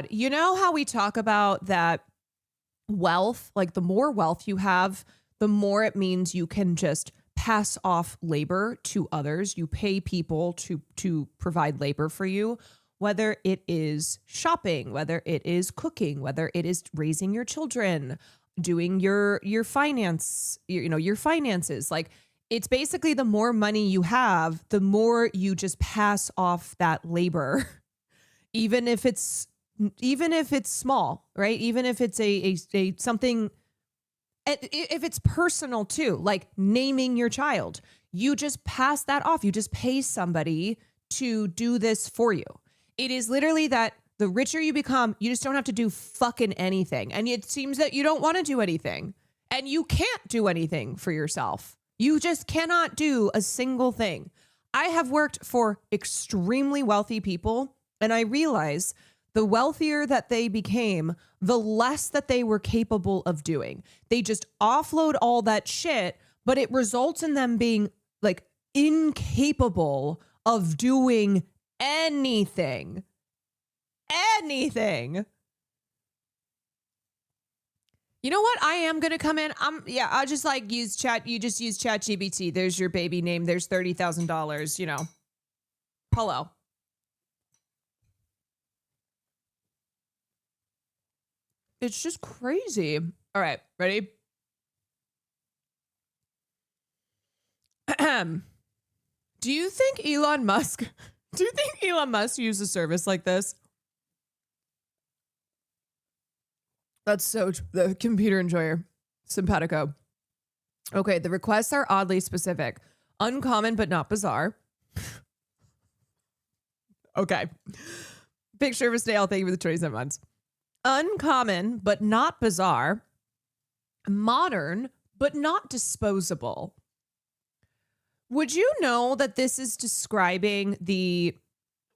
You know how we talk about that wealth, like the more wealth you have, the more it means you can just pass off labor to others. You pay people to provide labor for you, whether it is shopping, whether it is cooking, whether it is raising your children, doing your finances. Like, it's basically the more money you have, the more you just pass off that labor, even if it's small, right? Even if it's a something, if it's personal too, like naming your child, you just pass that off. You just pay somebody to do this for you. It is literally that the richer you become, you just don't have to do fucking anything. And it seems that you don't want to do anything, and you can't do anything for yourself. You just cannot do a single thing. I have worked for extremely wealthy people, and I realize the wealthier that they became, the less that they were capable of doing. They just offload all that shit, but it results in them being like incapable of doing anything. Anything. You know what? I am going to come in. I'll just like use chat. You just use ChatGPT. There's your baby name. There's $30,000, you know. Hello. It's just crazy. All right, ready? Do you think Elon Musk used a service like this? That's so the computer enjoyer. Simpatico. Okay, the requests are oddly specific. Uncommon but not bizarre. Okay. Picture of a snail. Thank you for the 27 months. Uncommon but not bizarre. Modern but not disposable. Would you know that this is describing the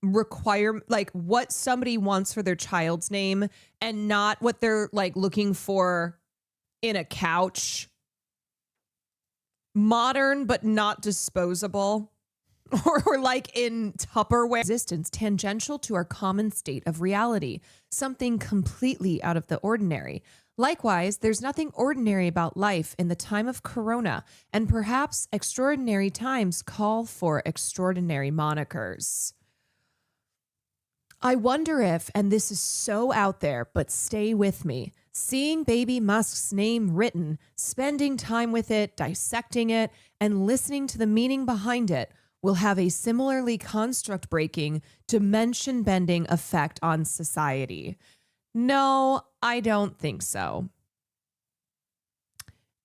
requirement, like what somebody wants for their child's name, and not what they're like looking for in a couch? Modern but not disposable. Or like in Tupperware. Existence tangential to our common state of reality, something completely out of the ordinary. Likewise, there's nothing ordinary about life in the time of Corona, and perhaps extraordinary times call for extraordinary monikers. I wonder if, and this is so out there, but stay with me, seeing baby Musk's name written, spending time with it, dissecting it, and listening to the meaning behind it will have a similarly construct-breaking, dimension-bending effect on society. No, I don't think so.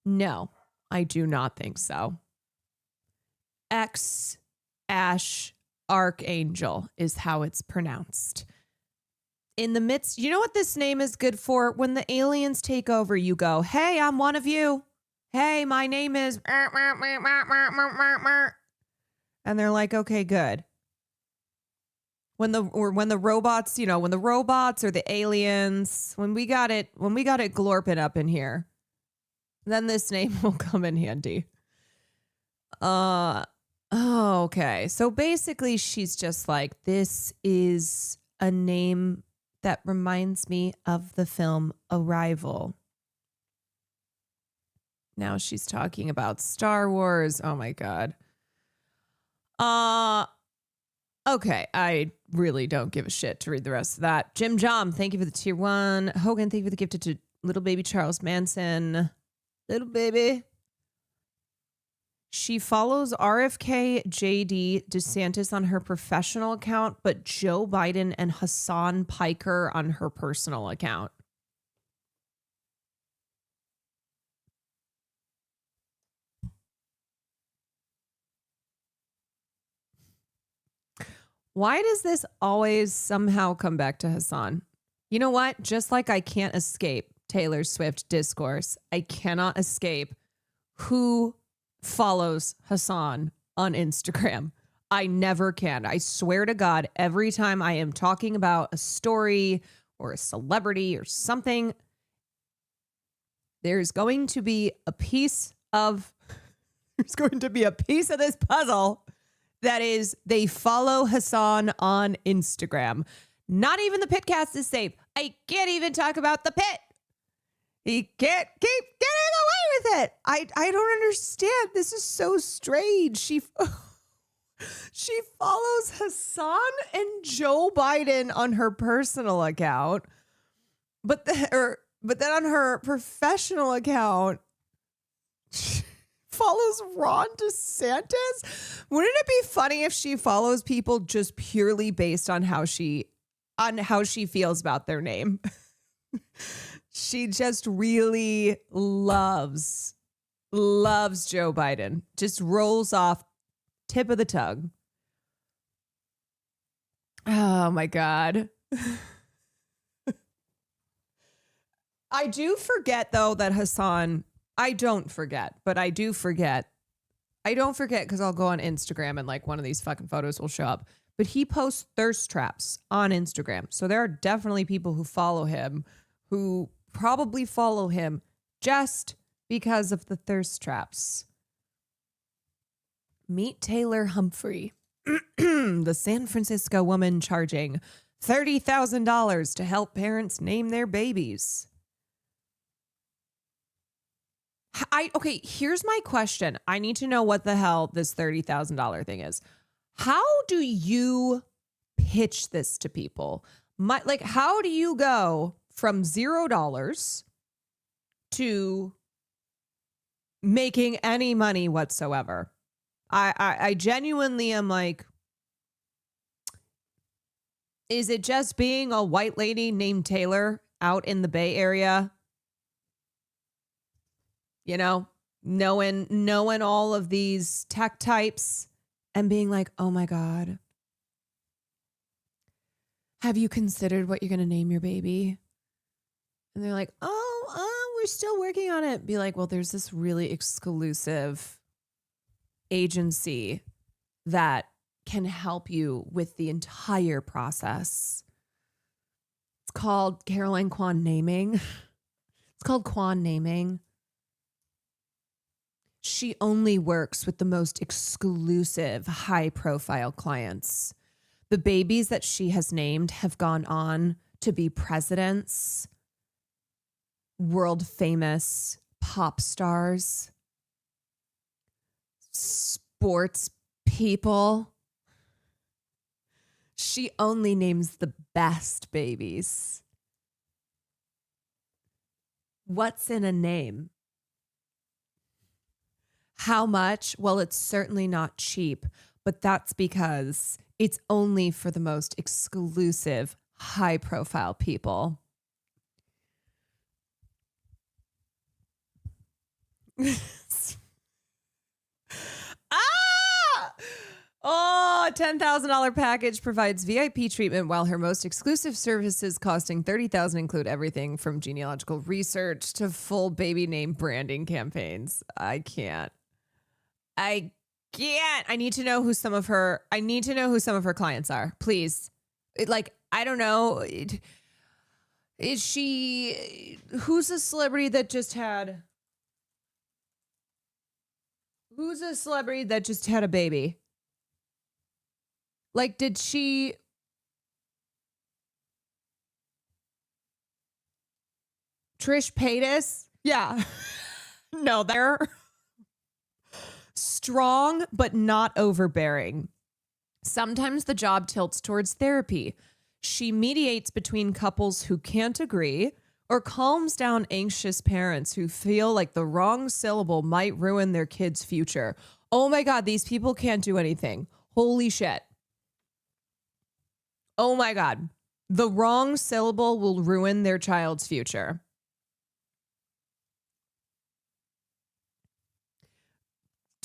No, I do not think so. Ash Archangel is how it's pronounced. In the midst, you know what this name is good for? When the aliens take over, you go, hey, I'm one of you. Hey, my name is... And they're like, okay, good. When the robots, you know, when the robots or the aliens, when we got it glorping up in here, then this name will come in handy. Okay. So basically she's just like, this is a name that reminds me of the film Arrival. Now she's talking about Star Wars. Oh my God. Okay, I really don't give a shit to read the rest of that. Jim Jom, thank you for the tier 1. Hogan, thank you for the gifted to little baby Charles Manson. Little baby. She follows RFK, JD, DeSantis on her professional account, but Joe Biden and Hassan Piker on her personal account. Why does this always somehow come back to Hassan? You know what? Just like I can't escape Taylor Swift discourse, I cannot escape who follows Hassan on Instagram. I never can. I swear to God, every time I am talking about a story or a celebrity or something, there's going to be a piece of this puzzle that is, they follow Hassan on Instagram. Not even the Pitcast is safe. I can't even talk about the pit. He can't keep getting away with it. I don't understand. This is so strange. She follows Hasan and Joe Biden on her personal account, but then on her professional account, she follows Ron DeSantis. Wouldn't it be funny if she follows people just purely based on how she feels about their name? She just really loves Joe Biden. Just rolls off tip of the tongue. Oh my God. I do forget though that Hasan, I don't forget because I'll go on Instagram and like one of these fucking photos will show up, but he posts thirst traps on Instagram. So there are definitely people who follow him who probably follow him just because of the thirst traps. Meet Taylor Humphrey, the San Francisco woman charging $30,000 to help parents name their babies. Okay, here's my question. I need to know what the hell this $30,000 thing is. How do you pitch this to people? How do you go from $0 to making any money whatsoever? I genuinely am like, is it just being a white lady named Taylor out in the Bay Area? You know, knowing all of these tech types and being like, oh my God, have you considered what you're going to name your baby? And they're like, we're still working on it. Be like, well, there's this really exclusive agency that can help you with the entire process. It's called Caroline Kwan Naming. It's called Kwan Naming. She only works with the most exclusive, high-profile clients. The babies that she has named have gone on to be presidents, world-famous pop stars, sports people. She only names the best babies. What's in a name? How much? Well, it's certainly not cheap, but that's because it's only for the most exclusive, high-profile people. $10,000 package provides VIP treatment, while her most exclusive services costing $30,000 include everything from genealogical research to full baby name branding campaigns. I can't. I need to know who some of her clients are, please. I don't know. Is she, who's a celebrity that just had a baby? Like, did she? Trish Paytas? Yeah. No, they're strong, but not overbearing. Sometimes the job tilts towards therapy. She mediates between couples who can't agree or calms down anxious parents who feel like the wrong syllable might ruin their kid's future. Oh my God, these people can't do anything. Holy shit. Oh my God. The wrong syllable will ruin their child's future.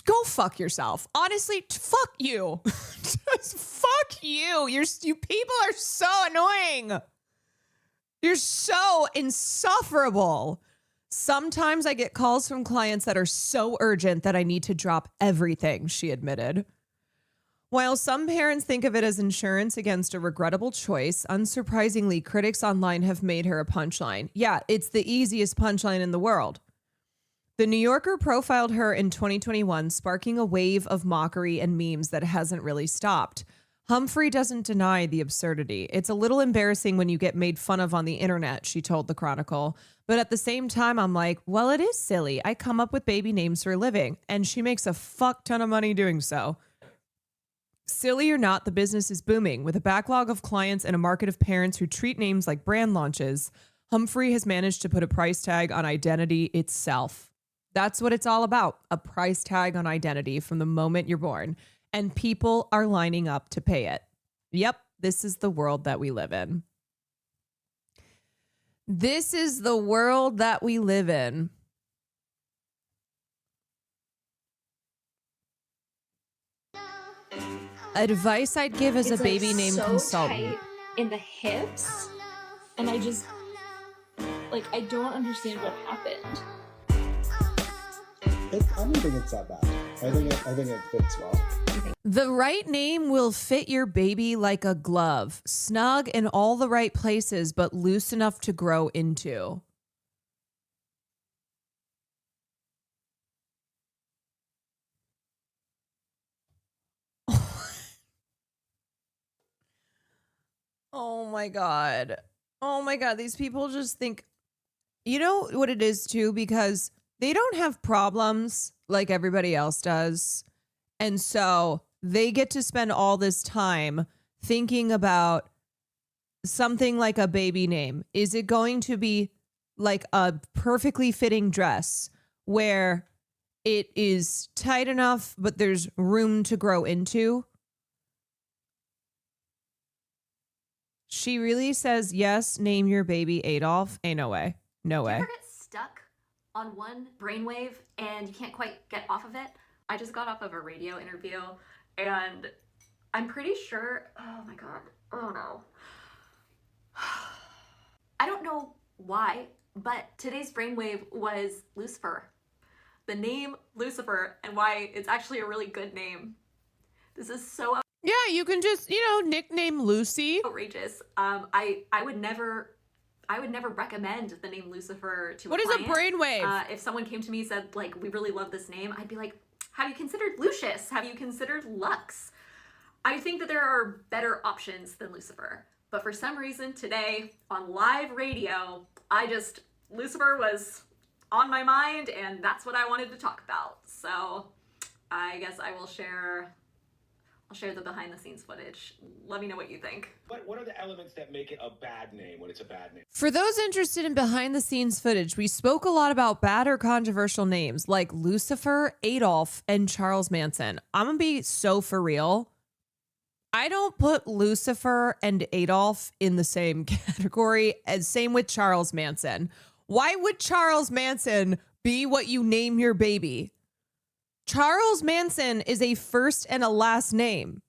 Go fuck yourself. Honestly, fuck you. Just fuck you. You people are so annoying. You're so insufferable. Sometimes I get calls from clients that are so urgent that I need to drop everything, she admitted. While some parents think of it as insurance against a regrettable choice, unsurprisingly, critics online have made her a punchline. Yeah, it's the easiest punchline in the world. The New Yorker profiled her in 2021, sparking a wave of mockery and memes that hasn't really stopped. Humphrey doesn't deny the absurdity. It's a little embarrassing when you get made fun of on the internet, she told the Chronicle. But at the same time, I'm like, well, it is silly. I come up with baby names for a living, and she makes a fuck ton of money doing so. Silly or not, the business is booming. With a backlog of clients and a market of parents who treat names like brand launches, Humphrey has managed to put a price tag on identity itself. That's what it's all about, a price tag on identity from the moment you're born. And people are lining up to pay it. Yep, this is the world that we live in. This is the world that we live in. Advice I'd give as a baby name consultant. Tight in the hips, and I just, like, I don't understand what happened. I don't think it's that bad. I think it fits well. The right name will fit your baby like a glove, snug in all the right places, but loose enough to grow into. Oh my God. Oh my God. These people just think, you know what it is too, because they don't have problems like everybody else does. And so they get to spend all this time thinking about something like a baby name. Is it going to be like a perfectly fitting dress where it is tight enough, but there's room to grow into? She really says, yes, name your baby Adolf. Ain't no way. No way. Do you ever get stuck on one brainwave and you can't quite get off of it? I just got off of a radio interview and I'm pretty sure, oh my God, oh no. I don't know why, but today's brainwave was Lucifer. The name Lucifer, and why it's actually a really good name. This is so yeah, you can just, nickname Lucy. outrageous. I would never recommend the name Lucifer to What a is a client. brainwave? If someone came to me and said, like, we really love this name, I'd be like, have you considered Lucius? Have you considered Lux? I think that there are better options than Lucifer. But for some reason today on live radio, Lucifer was on my mind and that's what I wanted to talk about. So I guess I will share the behind the scenes footage. Let me know what you think. What are the elements that make it a bad name when it's a bad name? For those interested in behind the scenes footage, we spoke a lot about bad or controversial names like Lucifer, Adolf, and Charles Manson. I'm going to be so for real. I don't put Lucifer and Adolf in the same category as same with Charles Manson. Why would Charles Manson be what you name your baby? Charles Manson is a first and a last name.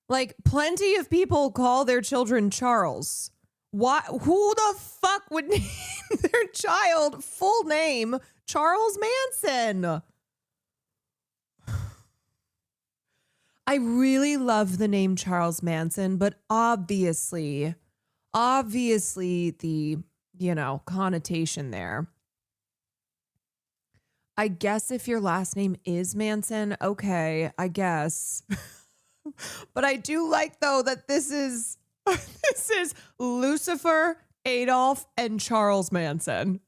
Like, plenty of people call their children Charles. Why? Who the fuck would name their child full name Charles Manson? I really love the name Charles Manson, but obviously the, connotation there. I guess if your last name is Manson, okay, I guess. But I do like, though, that this is Lucifer, Adolf, and Charles Manson.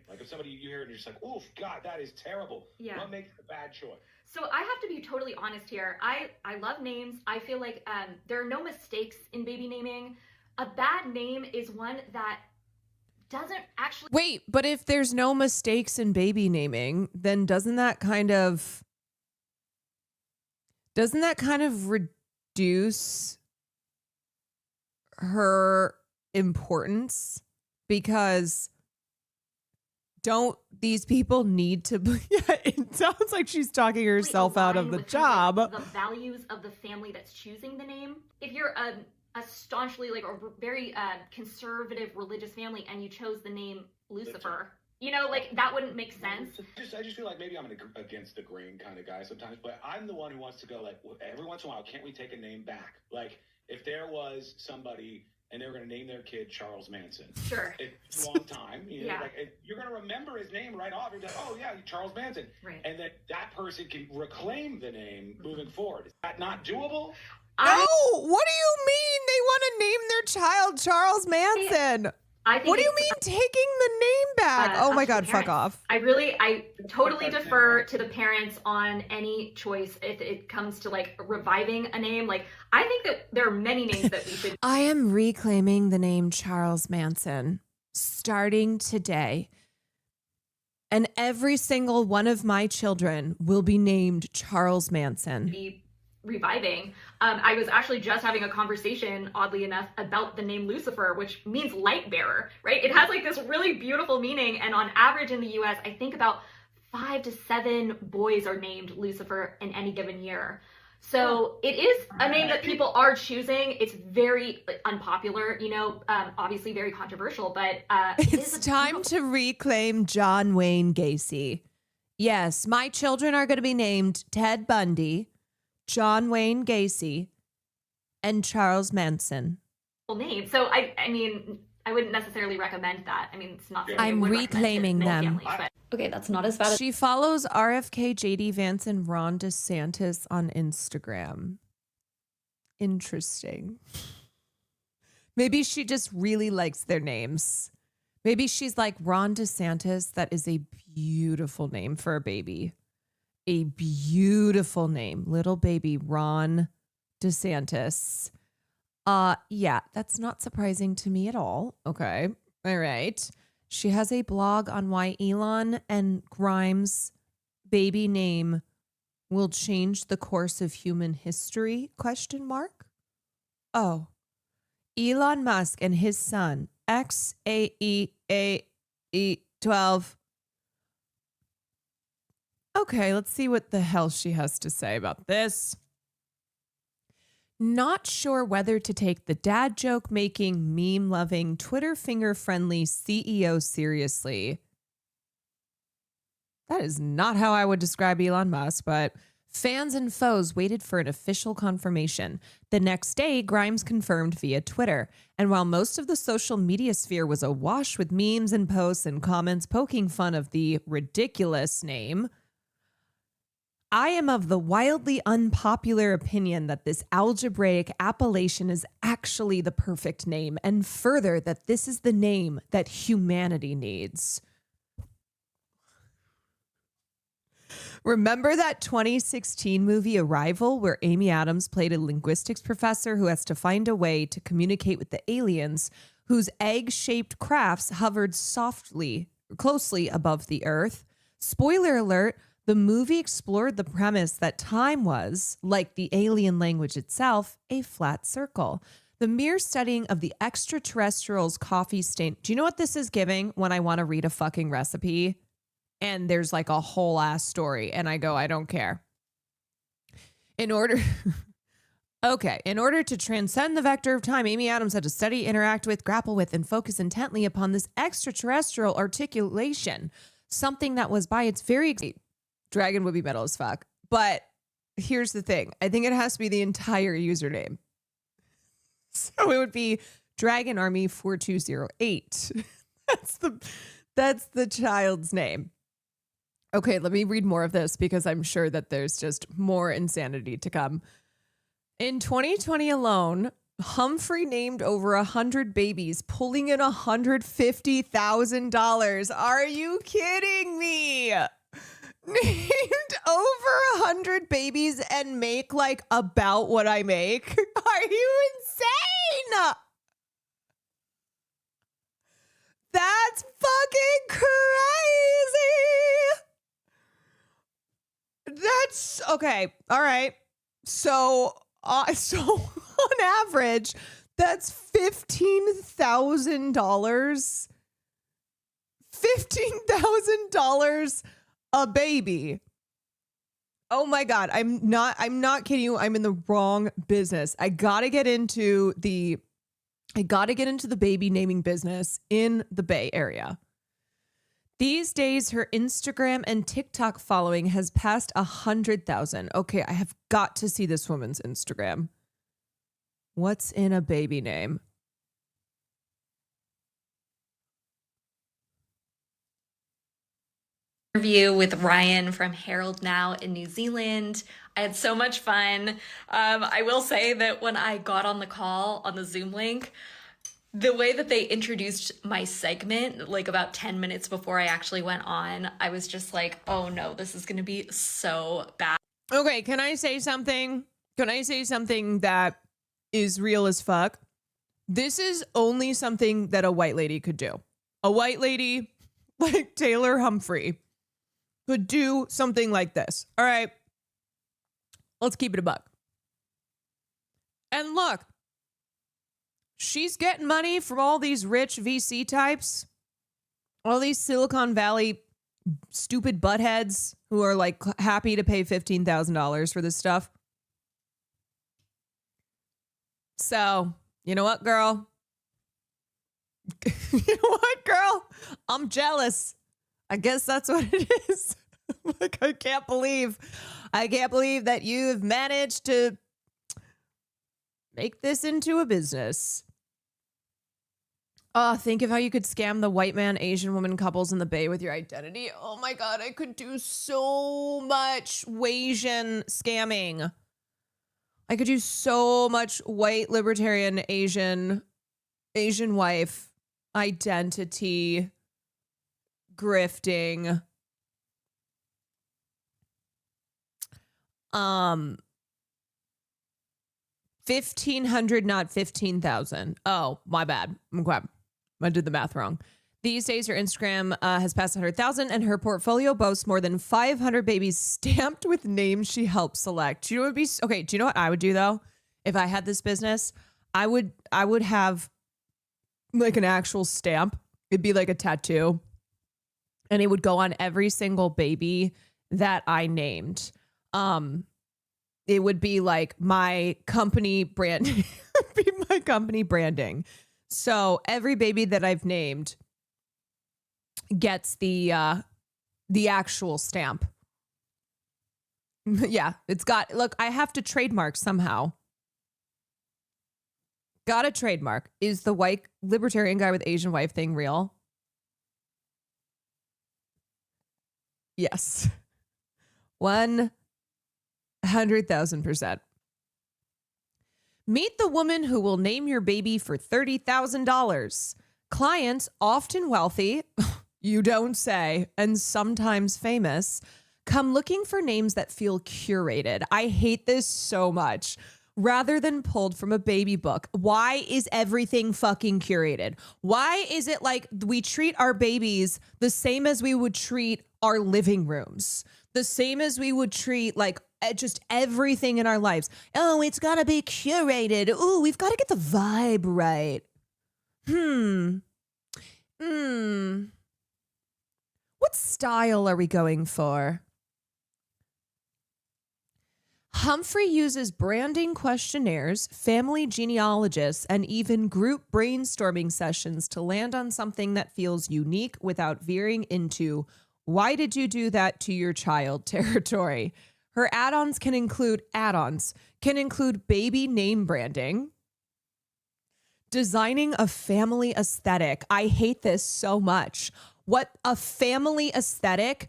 Like if somebody you hear it and you're just like, oof, God, that is terrible. Yeah. What makes it a bad choice? So I have to be totally honest here. I love names. I feel like there are no mistakes in baby naming. A bad name is one that doesn't actually... Wait, but if there's no mistakes in baby naming, then doesn't that kind of reduce her importance? Because don't these people need to... Yeah, it sounds like she's talking herself out of the job. The values of the family that's choosing the name. If you're a staunchly very conservative religious family and you chose the name Lucifer, that wouldn't make sense. I just feel like maybe I'm an against the grain kind of guy sometimes, but I'm the one who wants to go like, every once in a while, can't we take a name back? Like if there was somebody and they were going to name their kid Charles Manson. Sure. It's a long time. Yeah. You're going to remember his name right off. You're like, oh, yeah, Charles Manson. Right. And that person can reclaim the name moving forward. Is that not doable? No, what do you mean they want to name their child Charles Manson? I think What do you mean taking the name back? Oh my up to God, the fuck parents. off. I totally defer to the parents on any choice if it comes to like reviving a name. Like, I think that there are many names that we should. I am reclaiming the name Charles Manson starting today. And every single one of my children will be named Charles Manson. Be reviving. I was actually just having a conversation, oddly enough, about the name Lucifer, which means light bearer, right? It has like this really beautiful meaning. And on average in the US, I think about 5 to 7 boys are named Lucifer in any given year. So it is a name that people are choosing. It's very unpopular, obviously very controversial, but It's time to reclaim John Wayne Gacy. Yes, my children are going to be named Ted Bundy, John Wayne Gacy, and Charles Manson. Name. So I mean, I wouldn't necessarily recommend that. I mean, it's not. Something I I'm would recommend to reclaiming many them. families, but Okay, that's not as bad as She follows RFK, JD Vance, and Ron DeSantis on Instagram. Interesting. Maybe she just really likes their names. Maybe she's like, Ron DeSantis, that is a beautiful name for a baby. A beautiful name. Little baby Ron DeSantis. Yeah, that's not surprising to me at all. Okay. All right. She has a blog on why Elon and Grimes' baby name will change the course of human history? ? Oh. Elon Musk and his son, XAEAE12. Okay, let's see what the hell she has to say about this. Not sure whether to take the dad joke making, meme loving, Twitter finger friendly CEO seriously. That is not how I would describe Elon Musk, but fans and foes waited for an official confirmation. The next day, Grimes confirmed via Twitter. And while most of the social media sphere was awash with memes and posts and comments poking fun of the ridiculous name, I am of the wildly unpopular opinion that this algebraic appellation is actually the perfect name, and further, that this is the name that humanity needs. Remember that 2016 movie Arrival, where Amy Adams played a linguistics professor who has to find a way to communicate with the aliens, whose egg-shaped crafts hovered closely above the Earth? Spoiler alert, the movie explored the premise that time was, like the alien language itself, a flat circle. The mere studying of the extraterrestrials' coffee stain. Do you know what this is giving when I want to read a fucking recipe? And there's like a whole ass story. And I go, I don't care. In order to transcend the vector of time, Amy Adams had to study, interact with, grapple with, and focus intently upon this extraterrestrial articulation. Something that was by its very... Dragon would be metal as fuck. But here's the thing. I think it has to be the entire username. So it would be Dragon Army 4208. That's the child's name. Okay, let me read more of this because I'm sure that there's just more insanity to come. In 2020 alone, Humphrey named over 100 babies, pulling in $150,000. Are you kidding me? Named over 100 babies and make like about what I make? Are you insane? That's fucking crazy. That's okay. All right. So on average, that's $15,000. $15,000 a baby. Oh my God. I'm not kidding you. I'm in the wrong business. I gotta get into the baby naming business in the Bay Area. These days, her Instagram and TikTok following has passed 100,000. Okay, I have got to see this woman's Instagram. What's in a baby name? interview with Ryan from Herald Now in New Zealand. I had so much fun. I will say that when I got on the call on the Zoom link, the way that they introduced my segment, like about 10 minutes before I actually went on, I was just like, oh no, this is going to be so bad. Okay, can I say something? Can I say something that is real as fuck? This is only something that a white lady could do. A white lady like Taylor Humphrey could do something like this. All right, let's keep it a buck. And look, she's getting money from all these rich VC types, all these Silicon Valley stupid buttheads who are like happy to pay $15,000 for this stuff. So, you know what, girl? You know what, girl? I'm jealous. I guess that's what it is. Like, I can't believe that you've managed to make this into a business. Oh, think of how you could scam the white man, Asian woman couples in the Bay with your identity. Oh my God, I could do so much Asian scamming. I could do so much white libertarian Asian wife identity grifting. 1,500, not 15,000. Oh, my bad. Okay. I did the math wrong. These days, her Instagram has passed 100,000 and her portfolio boasts more than 500 babies stamped with names she helped select. Do you know what would be okay? Do you know what I would do though? If I had this business, I would have like an actual stamp. It'd be like a tattoo, and it would go on every single baby that I named. It would be like my company branding. Be my company branding. So every baby that I've named gets the actual stamp. Yeah, it's got, look, I have to trademark somehow. Got a trademark. Is the white libertarian guy with Asian wife thing real? Yes. 100,000%. Meet the woman who will name your baby for $30,000. Clients, often wealthy, you don't say, and sometimes famous, come looking for names that feel curated. I hate this so much. Rather than pulled from a baby book. Why is everything fucking curated? Why is it like we treat our babies the same as we would treat our living rooms? The same as we would treat like just everything in our lives. Oh, it's got to be curated. Ooh, we've got to get the vibe right. What style are we going for? Humphrey uses branding questionnaires, family genealogists, and even group brainstorming sessions to land on something that feels unique without veering into why did you do that to your child territory. Her add-ons can include baby name branding, designing a family aesthetic. I hate this so much. What a family aesthetic.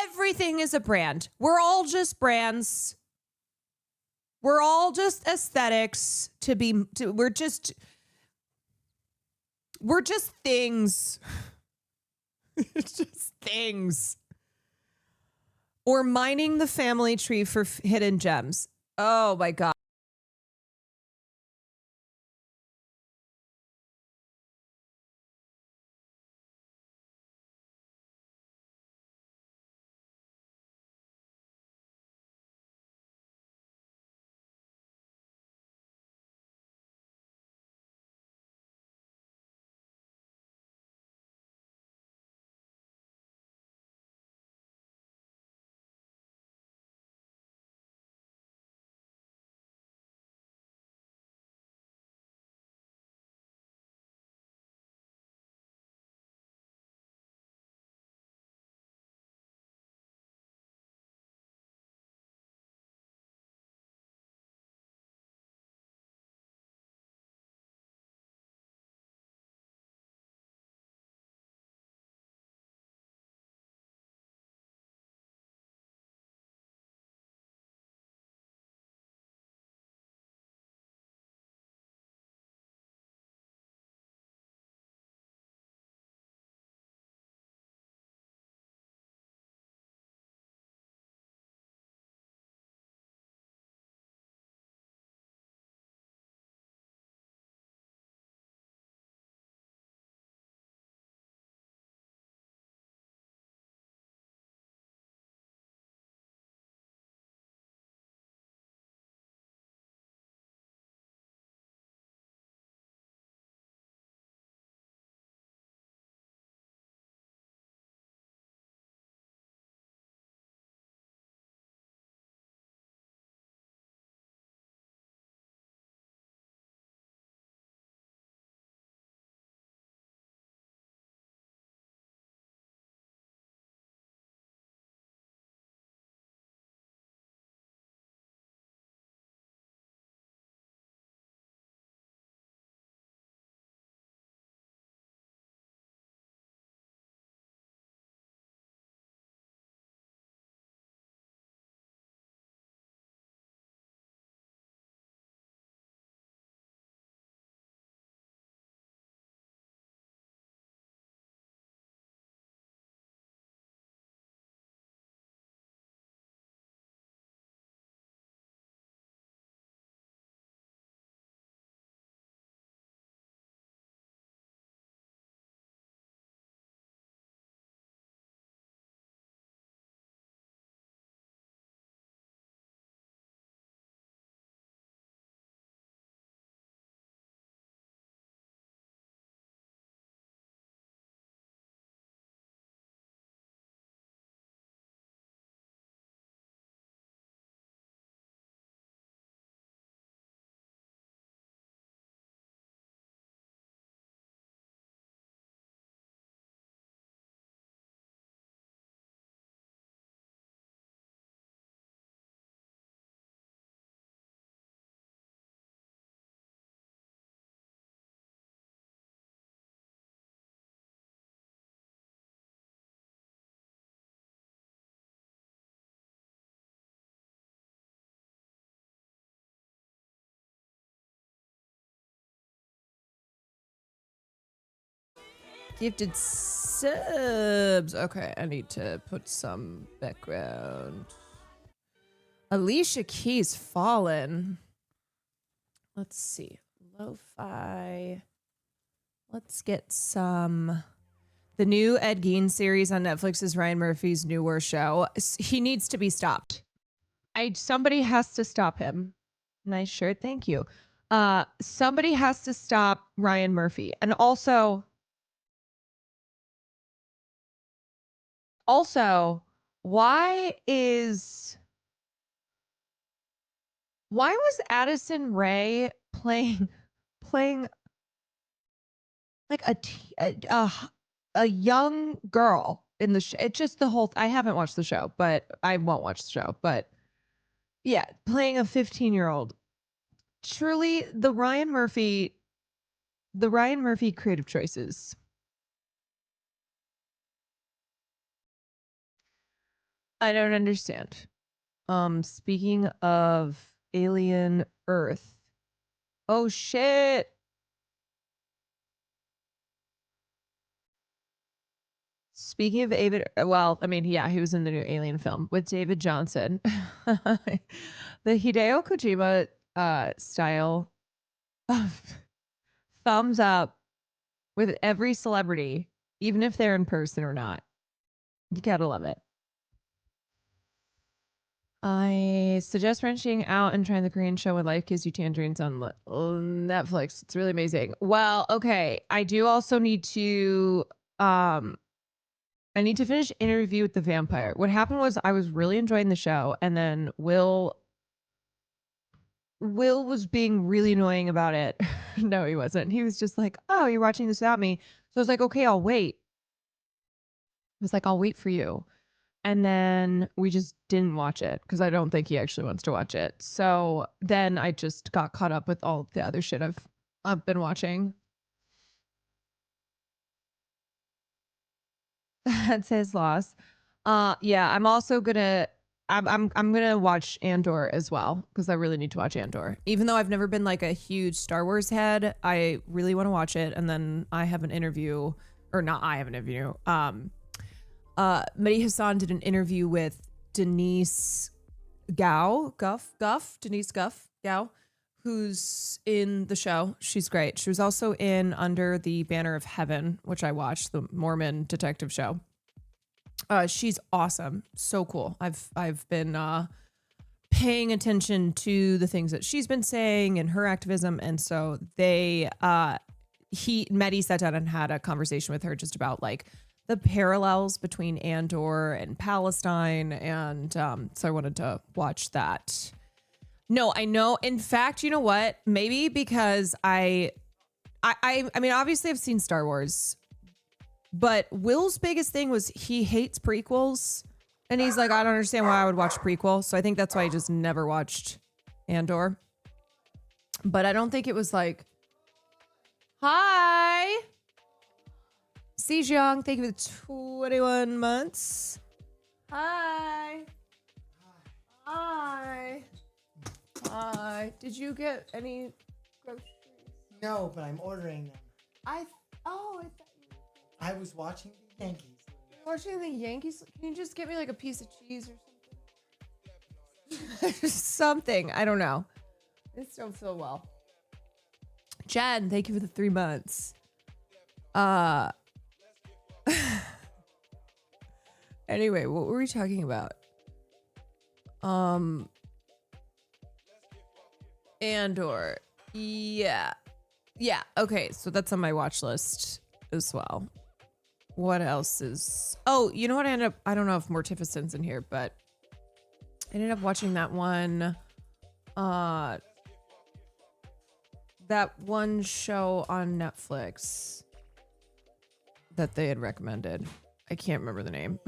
Everything is a brand. We're all just brands. We're all just aesthetics we're just things. It's just things. Or mining the family tree for hidden gems. Oh my God. Gifted subs. Okay, I need to put some background. Alicia Keys Fallen. Let's see. Lo-fi. Let's get some. The new Ed Gein series on Netflix is Ryan Murphy's newer show. He needs to be stopped. Somebody has to stop him. Nice shirt, thank you. Somebody has to stop Ryan Murphy. And also, why was Addison Rae playing like a young girl in the show? It's just the whole. I haven't watched the show, but I won't watch the show. But yeah, playing a 15-year-old. Surely the Ryan Murphy creative choices. I don't understand. Speaking of Alien Earth. Oh shit. Speaking of David, well, I mean, yeah, he was in the new Alien film with David Johnson. The Hideo Kojima style of thumbs up with every celebrity, even if they're in person or not. You gotta love it. I suggest wrenching out and trying the Korean show When Life Gives You Tangerines on Netflix. It's really amazing. Well, okay. I do also need to I need to finish Interview with the Vampire. What happened was I was really enjoying the show, and then Will was being really annoying about it. No, he wasn't. He was just like, "Oh, you're watching this without me." So I was like, "Okay, I'll wait." I was like, "I'll wait for you." And then we just didn't watch it because I don't think he actually wants to watch it. So then I just got caught up with all the other shit I've been watching. That's his loss. Yeah, I'm also gonna I'm gonna watch Andor as well because I really need to watch Andor. Even though I've never been like a huge Star Wars head, I really want to watch it. And then I have an interview, or not I have an interview. Mehdi Hassan did an interview with Denise Gao, Denise Gao, who's in the show. She's great. She was also in Under the Banner of Heaven, which I watched, the Mormon detective show. She's awesome. So cool. I've been paying attention to the things that she's been saying and her activism. And so Mehdi sat down and had a conversation with her just about like the parallels between Andor and Palestine. And so I wanted to watch that. No, I know. In fact, you know what? Maybe because I mean, obviously I've seen Star Wars, but Will's biggest thing was he hates prequels. And he's like, I don't understand why I would watch a prequel. So I think that's why I just never watched Andor. But I don't think it was like, hi. Sejong, thank you for the 21 months. Hi. Hi. Hi. Did you get any groceries? No, but I'm ordering them. I thought you I was watching the Yankees. were watching the Yankees. Can you just get me like a piece of cheese or something? Something. I don't know. I just don't feel well. Jen, thank you for the 3 months. Anyway, what were we talking about? Andor. Yeah. Okay, so that's on my watch list as well. What else is? Oh, you know what? I don't know if Mortificent's in here, but I ended up watching that one. That one show on Netflix that they had recommended. I can't remember the name.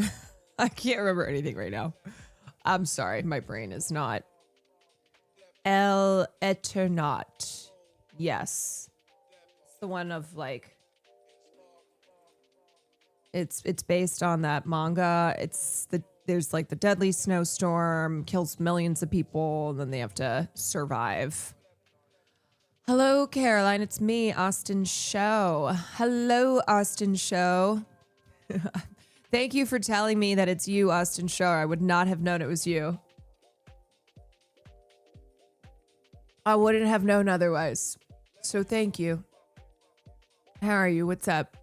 I can't remember anything right now. I'm sorry. My brain is not. El Eternaut. Yes. It's the one of like, it's based on that manga. There's like the deadly snowstorm, kills millions of people, and then they have to survive. Hello, Caroline. It's me, Austin Show. Hello, Austin Show. Thank you for telling me that it's you, Austin Show. I would not have known it was you. I wouldn't have known otherwise. So thank you. How are you? What's up?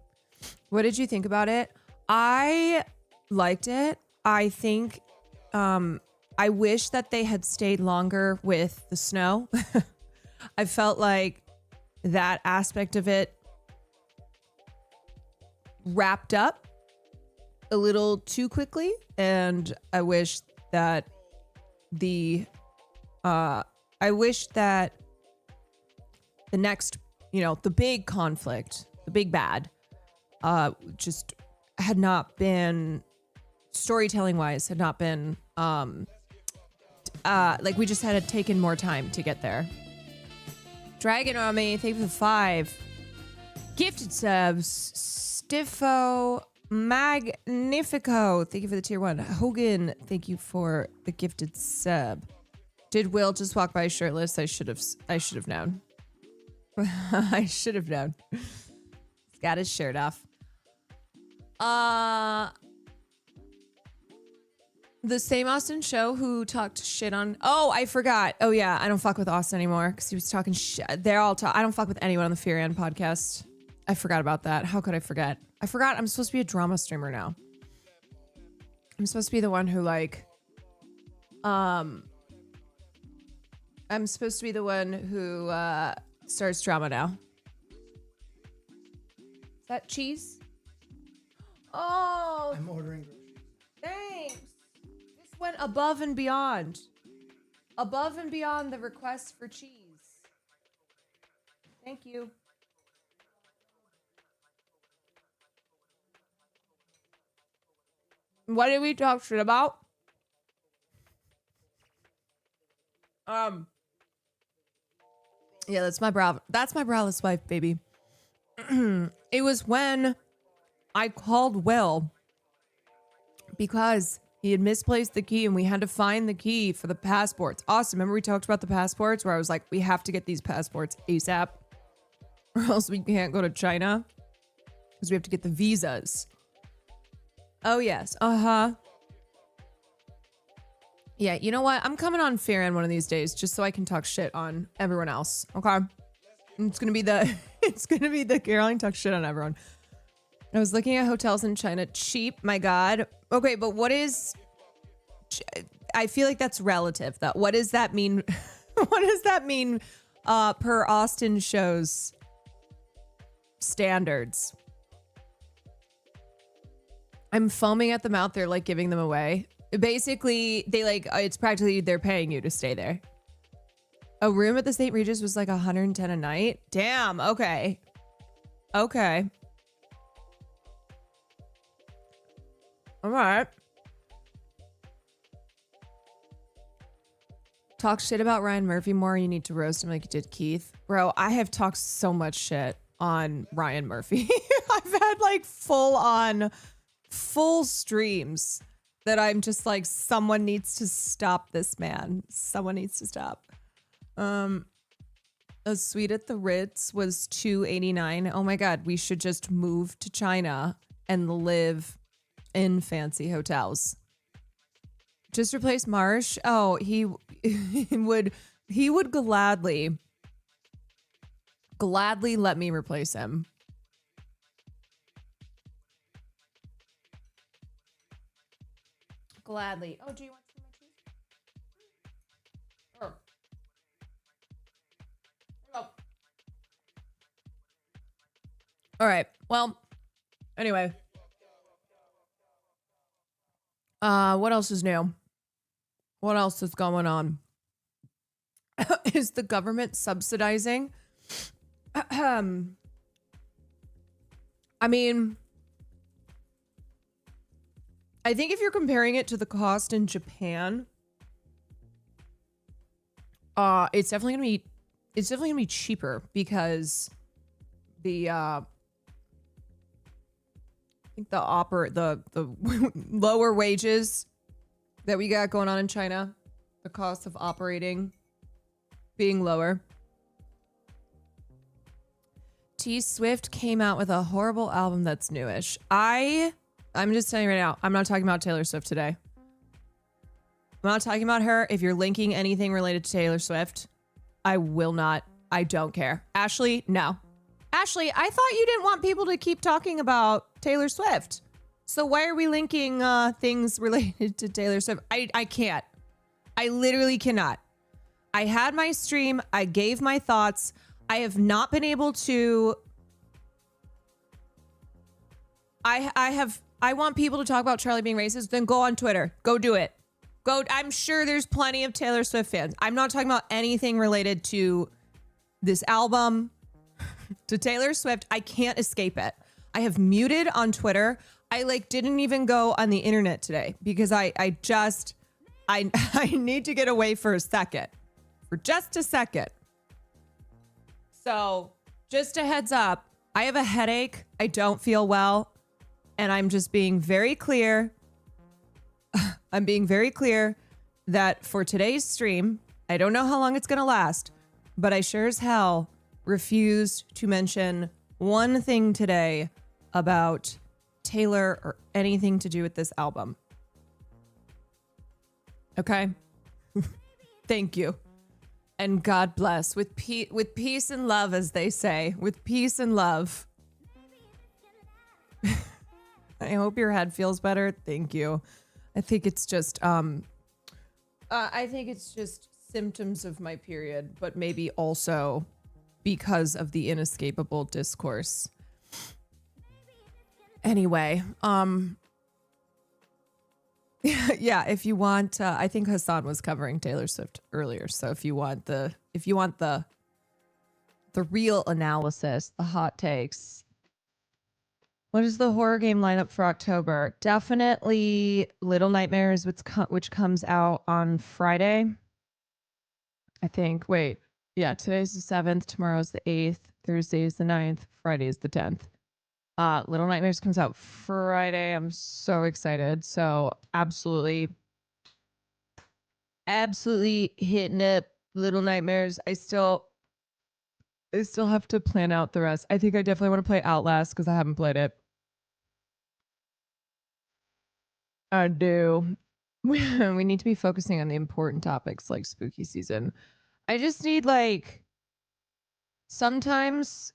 What did you think about it? I liked it. I think I wish that they had stayed longer with the snow. I felt like that aspect of it wrapped up a little too quickly, and I wish that the next, the big conflict, the big bad, just had not been, storytelling wise, had not been, like we just had taken more time to get there. Dragon Army, thank you for the 5. Gifted subs, Stiffo, Magnifico, thank you for the tier 1. Hogan, thank you for the gifted sub. Did Will just walk by shirtless? I should have known. I should have known. He's got his shirt off. The same Austin Show who talked shit on... Oh, I forgot. Oh, yeah. I don't fuck with Austin anymore because he was talking shit. They're all I don't fuck with anyone on the Furian podcast. I forgot about that. How could I forget? I forgot I'm supposed to be a drama streamer now. I'm supposed to be the one who, like... I'm supposed to be the one who starts drama now. Is that cheese? Oh, I'm ordering groceries. thanks. This went above and beyond. Above and beyond the request for cheese. Thank you. What did we talk shit about? Yeah, that's my browless wife, baby. It was when I called Will because he had misplaced the key and we had to find the key for the passports. Awesome. Remember we talked about the passports where I was like, we have to get these passports ASAP or else we can't go to China because we have to get the visas. Oh, yes. Uh-huh. Yeah, you know what? I'm coming on Farron one of these days just so I can talk shit on everyone else. Okay? It's gonna be the Caroline talk shit on everyone. I was looking at hotels in China. Cheap, my God. Okay, but what is... I feel like that's relative, though. What does that mean? What does that mean per Austin Show's standards? I'm foaming at the mouth. They're like giving them away. Basically, they like, it's practically they're paying you to stay there. A room at the St. Regis was like 110 a night. Damn. Okay. Okay. All right. Talk shit about Ryan Murphy more. You need to roast him like you did Keith. Bro, I have talked so much shit on Ryan Murphy. I've had like full streams that I'm just like, someone needs to stop this man. Someone needs to stop. A suite at the Ritz was $289. Oh my God, we should just move to China and live in fancy hotels. Just replace Marsh. Oh, he would gladly let me replace him. Gladly. Oh, do you want some of my cheese? Oh. Oh. All right. Well, anyway. What else is new? What else is going on? Is the government subsidizing? I mean, I think if you're comparing it to the cost in Japan, it's definitely gonna be cheaper because the I think the lower wages that we got going on in China, the cost of operating being lower. T Swift came out with a horrible album that's newish. I'm just telling you right now, I'm not talking about Taylor Swift today. I'm not talking about her. If you're linking anything related to Taylor Swift, I will not. I don't care. Ashley, no. Ashley, I thought you didn't want people to keep talking about Taylor Swift. So why are we linking things related to Taylor Swift? I can't. I literally cannot. I had my stream. I gave my thoughts. I have not been able to. I want people to talk about Charlie being racist. Then go on Twitter. Go do it. Go. I'm sure there's plenty of Taylor Swift fans. I'm not talking about anything related to this album, to Taylor Swift. I can't escape it. I have muted on Twitter. I didn't even go on the internet today because I need to get away for a second. For just a second. So just a heads up, I have a headache. I don't feel well. And I'm just being very clear. I'm being very clear that for today's stream, I don't know how long it's going to last, but I sure as hell refuse to mention one thing today about Taylor or anything to do with this album. Okay? Thank you. And God bless. With peace and love, as they say. With peace and love. I hope your head feels better. Thank you. I think it's just symptoms of my period, but maybe also because of the inescapable discourse. Anyway, yeah, if you want, I think Hasan was covering Taylor Swift earlier. So if you want the real analysis, the hot takes, what is the horror game lineup for October? Definitely Little Nightmares, which comes out on Friday. I think. Wait, yeah, today's the 7th, tomorrow's the 8th, Thursday is the 9th, Friday is the 10th. Little Nightmares comes out Friday. I'm so excited. So absolutely hitting it. Little Nightmares. I still have to plan out the rest. I think I definitely want to play Outlast because I haven't played it. I do. We need to be focusing on the important topics like spooky season. I just need sometimes.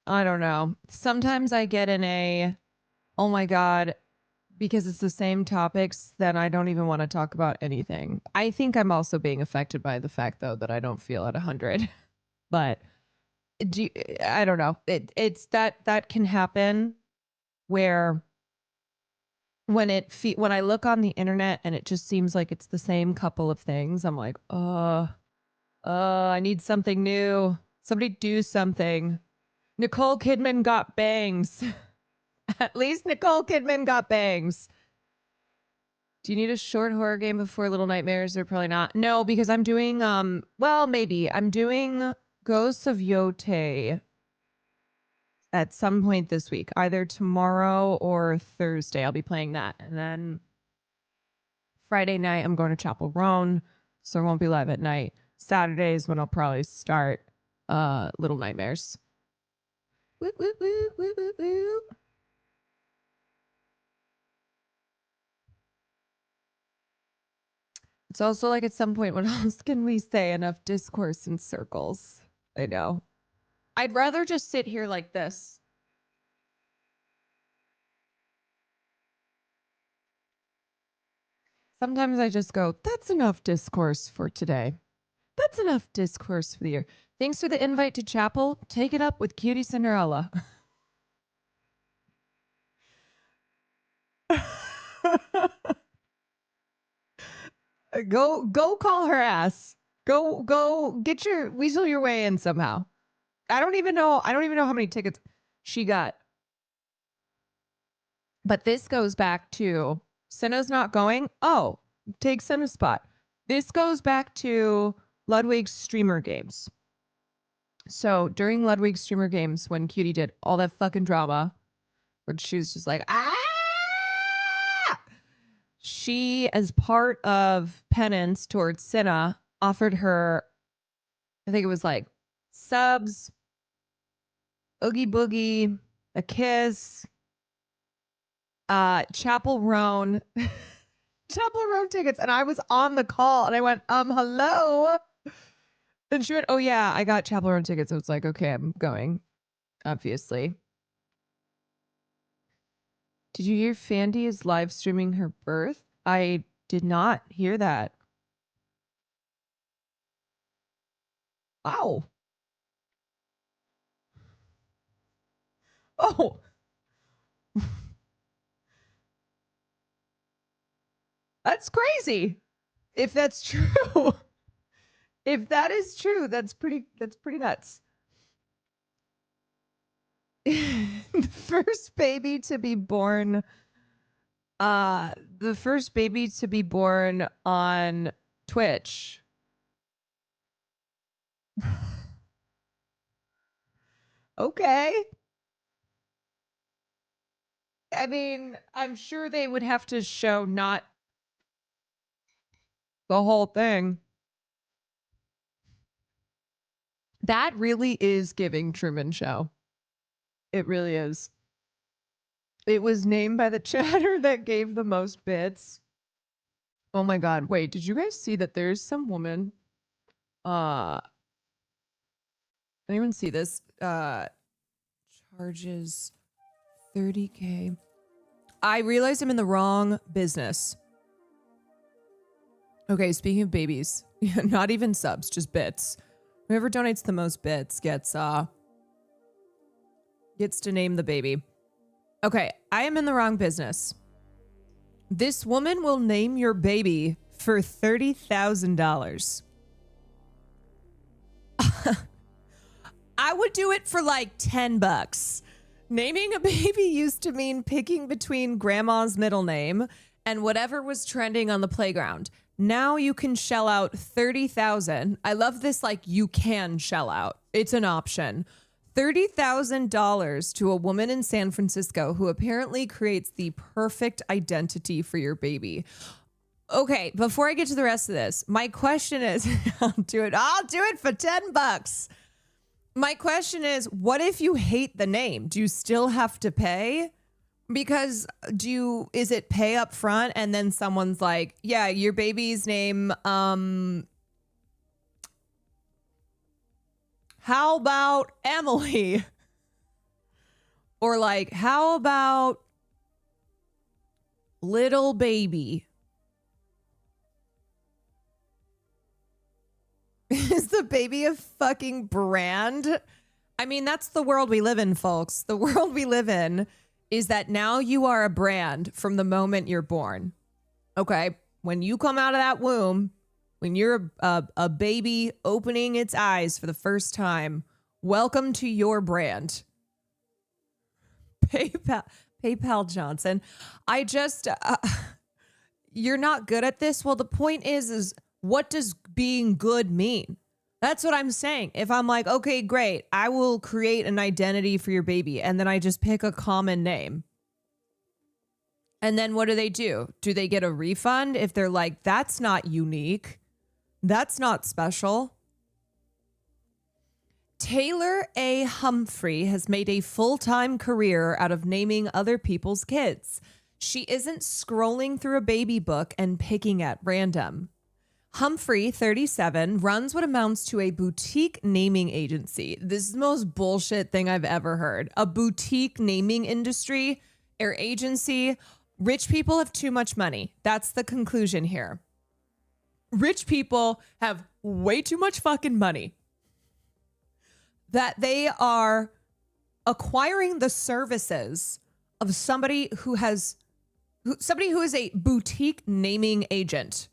I don't know. Sometimes I get in oh my God, because it's the same topics, then I don't even want to talk about anything. I think I'm also being affected by the fact, though, that I don't feel at 100. But I don't know. It's that can happen where when I look on the internet and it just seems like it's the same couple of things, I'm like, I need something new. Somebody do something. Nicole Kidman got bangs. At least Nicole Kidman got bangs. Do you need a short horror game before Little Nightmares? Or probably not. No, because I'm doing, well, maybe. I'm doing Ghosts of Yote at some point this week. Either tomorrow or Thursday. I'll be playing that. And then Friday night, I'm going to Chapel Roan, so I won't be live at night. Saturday is when I'll probably start Little Nightmares. Woo, woo, woo, woo, woo, woo. It's also at some point, what else can we say? Enough discourse in circles. I know. I'd rather just sit here like this. Sometimes I just go, that's enough discourse for today. That's enough discourse for the year. Thanks for the invite to chapel. Take it up with Cutie Cinderella. Go call her ass. Go weasel your way in somehow. I don't even know how many tickets she got. But this goes back to Senna's not going. Oh, take Senna's spot. This goes back to Ludwig's streamer games. So during Ludwig's streamer games, when Cutie did all that fucking drama, when she was just like, she, as part of penance towards Senna, offered her, I think it was subs, Oogie Boogie, a kiss, Chapel Roan, Chapel Roan tickets. And I was on the call and I went, hello. And she went, oh yeah, I got Chapel Roan tickets. So it's like, okay, I'm going, obviously. Did you hear Fandy is live streaming her birth? I did not hear that. Wow. Oh. That's crazy. If that's true. If that is true, that's pretty nuts. The first baby to be born on Twitch. Okay. I mean, I'm sure they would have to show not the whole thing. That really is giving Truman Show. It really is. It was named by the chatter that gave the most bits. Oh my god. Wait, did you guys see that there's some woman anyone see this? Charges 30K. I realized I'm in the wrong business. Okay, speaking of babies, not even subs, just bits. Whoever donates the most bits gets to name the baby. Okay, I am in the wrong business. This woman will name your baby for $30,000. I would do it for like $10. Naming a baby used to mean picking between grandma's middle name and whatever was trending on the playground. Now you can shell out $30,000. I love this, like, you can shell out. It's an option. $30,000 to a woman in San Francisco who apparently creates the perfect identity for your baby. Okay, before I get to the rest of this, my question is, I'll do it for $10. My question is, what if you hate the name? Do you still have to pay? Because is it pay up front and then someone's like, yeah, your baby's name, how about Emily? Or like, how about little baby? Is the baby a fucking brand? I mean, that's the world we live in, folks. The world we live in is that now you are a brand from the moment you're born. Okay? When you come out of that womb, when you're a baby opening its eyes for the first time, welcome to your brand. PayPal Johnson. You're not good at this. Well, the point is what does being good mean? That's what I'm saying. If I'm like, okay, great, I will create an identity for your baby, and then I just pick a common name. And then what do? Do they get a refund if they're like, that's not unique? That's not special. Taylor A. Humphrey has made a full-time career out of naming other people's kids. She isn't scrolling through a baby book and picking at random. Humphrey, 37, runs what amounts to a boutique naming agency. This is the most bullshit thing I've ever heard. A boutique naming industry or agency. Rich people have too much money. That's the conclusion here. Rich people have way too much fucking money. That they are acquiring the services of somebody who is a boutique naming agent.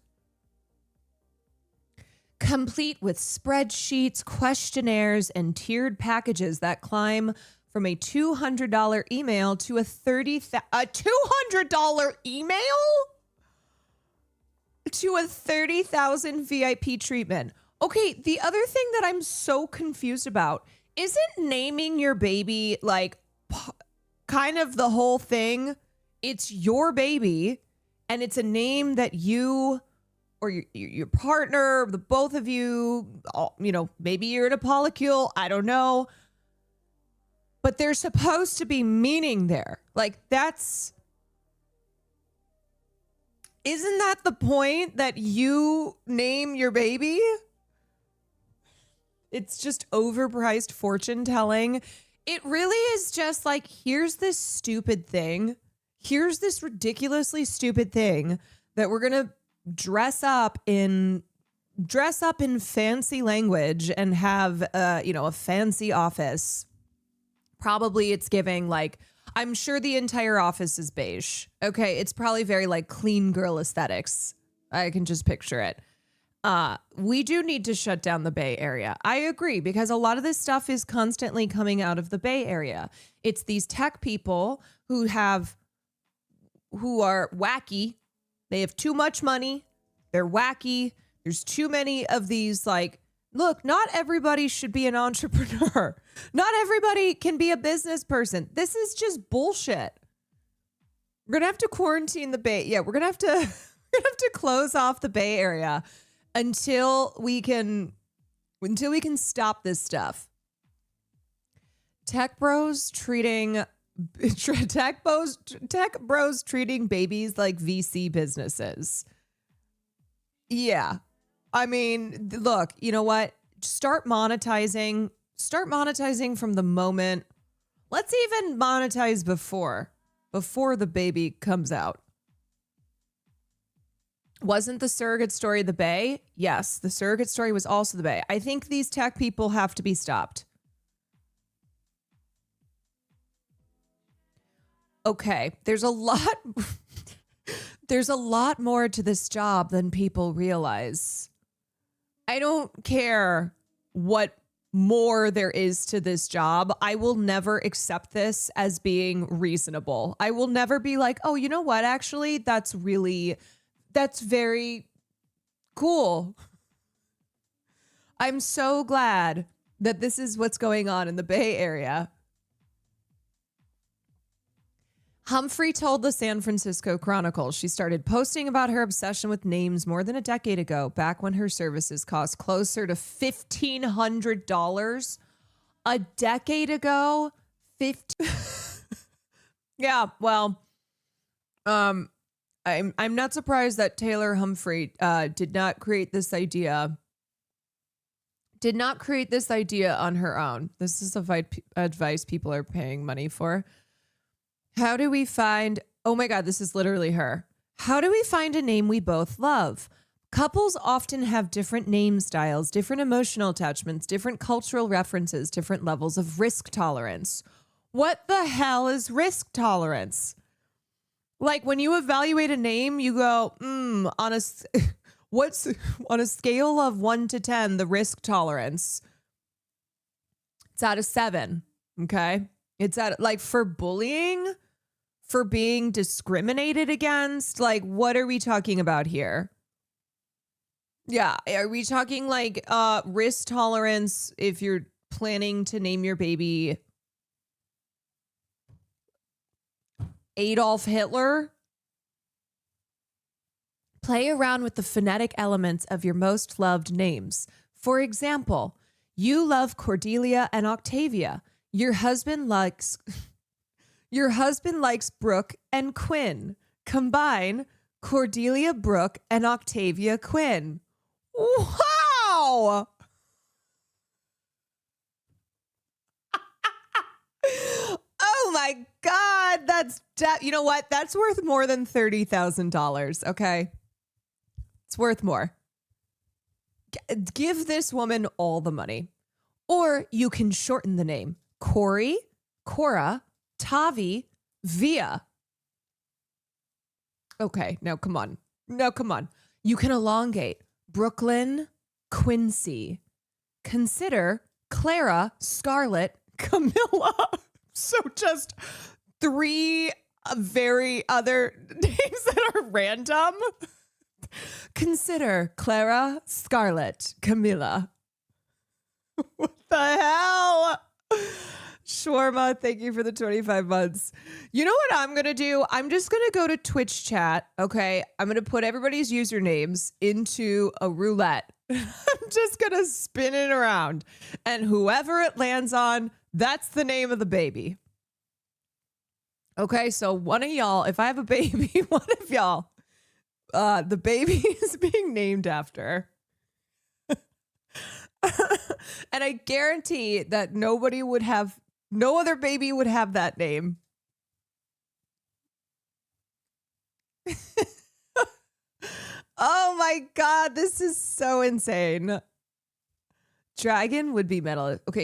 Complete with spreadsheets, questionnaires, and tiered packages that climb from a $200 email to a $200 email to a 30,000 VIP treatment. Okay, the other thing that I'm so confused about, isn't naming your baby like kind of the whole thing? It's your baby, and it's a name that you or your partner, the both of you, maybe you're in a polycule. I don't know. But there's supposed to be meaning there. Like isn't that the point that you name your baby? It's just overpriced fortune telling. It really is just like, here's this stupid thing. Here's this ridiculously stupid thing that we're going to dress up in fancy language and have, a fancy office. Probably it's giving like, I'm sure the entire office is beige. Okay. It's probably very like clean girl aesthetics. I can just picture it. We do need to shut down the Bay Area. I agree, because a lot of this stuff is constantly coming out of the Bay Area. It's these tech people who are wacky. They have too much money. They're wacky. There's too many of these, like, look, not everybody should be an entrepreneur. Not everybody can be a business person. This is just bullshit. We're going to have to quarantine the Bay. Yeah, we're going to have to close off the Bay Area until we can stop this stuff. Tech bros treating babies like VC businesses. Yeah. I mean, look, you know what? Start monetizing from the moment. Let's even monetize before the baby comes out. Wasn't the surrogate story the Bay? Yes, the surrogate story was also the Bay. I think these tech people have to be stopped. Okay, there's a lot more to this job than people realize. I don't care what more there is to this job. I will never accept this as being reasonable. I will never be like, oh, you know what? Actually, that's very cool. I'm so glad that this is what's going on in the Bay Area. Humphrey told the San Francisco Chronicle she started posting about her obsession with names more than a decade ago, back when her services cost closer to $1,500. A decade ago? Yeah, well, I'm not surprised that Taylor Humphrey did not create this idea on her own. This is advice people are paying money for. How do we find, oh my God, this is literally her. How do we find a name we both love? Couples often have different name styles, different emotional attachments, different cultural references, different levels of risk tolerance. What the hell is risk tolerance? Like when you evaluate a name, you go, what's on a scale of 1 to 10, the risk tolerance? It's out of 7. Okay. It's at like for bullying, for being discriminated against. Like, what are we talking about here? Yeah. Are we talking like risk tolerance if you're planning to name your baby Adolf Hitler? Play around with the phonetic elements of your most loved names. For example, you love Cordelia and Octavia. Your husband likes Brooke and Quinn. Combine Cordelia Brooke and Octavia Quinn. Wow! Oh my God, you know what? That's worth more than $30,000, okay? It's worth more. Give this woman all the money. Or you can shorten the name. Corey, Cora, Tavi, Via. Okay, now come on. You can elongate. Brooklyn, Quincy. Consider Clara, Scarlett, Camilla. So just 3 very other names that are random. Consider Clara, Scarlett, Camilla. What the hell? Shawarma, thank you for the 25 months. You know what I'm going to do? I'm just going to go to Twitch chat. Okay. I'm going to put everybody's usernames into a roulette. I'm just going to spin it around. And whoever it lands on, that's the name of the baby. Okay. So one of y'all, if I have a baby, one of y'all, the baby is being named after. And I guarantee that no other baby would have that name. Oh my God, this is so insane. Dragon would be metal. Okay.